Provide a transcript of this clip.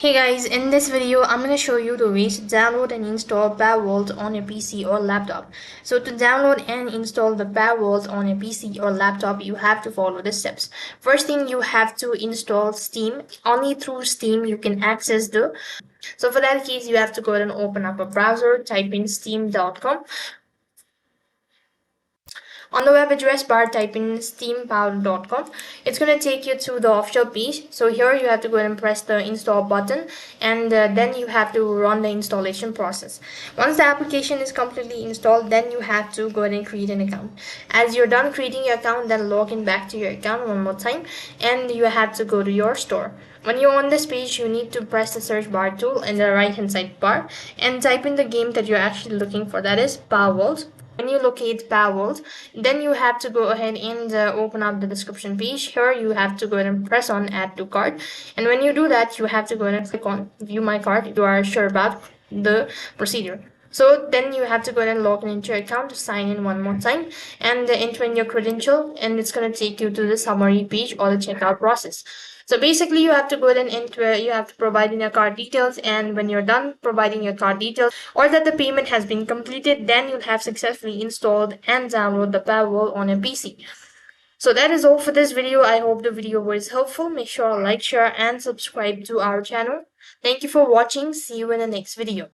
Hey guys, in this video I'm going to show you the ways to download and install Palworld on your PC or laptop. So to download and install the Palworld on your PC or laptop, you have to follow the steps. First thing, you have to install Steam. Only through Steam you can access the. So for that case, you have to go ahead and open up a browser, type in steam.com. On the web address bar, type in steampower.com. It's going to take you to the official page. So here you have to go ahead and press the install button, and then you have to run the installation process. Once the application is completely installed, then you have to go ahead and create an account. As you're done creating your account, then log in back to your account one more time, and you have to go to your store. When you're on this page, you need to press the search bar tool in the right hand side bar and type in the game that you're actually looking for, that is Palworld. When you locate Palworld, then you have to go ahead and open up the description page. Here you have to go ahead and press on add to cart, and when you do that, you have to go ahead and click on view my cart if you are sure about the procedure. So then you have to go ahead and log in into your account, sign in one more time, and enter in your credential, and it's going to take you to the summary page or the checkout process. So basically, you have to go ahead and enter, you have to provide in your card details, and when you're done providing your card details or that the payment has been completed, then you'll have successfully installed and download the Palworld on your PC. So that is all for this video. I hope the video was helpful. Make sure to like, share, and subscribe to our channel. Thank you for watching. See you in the next video.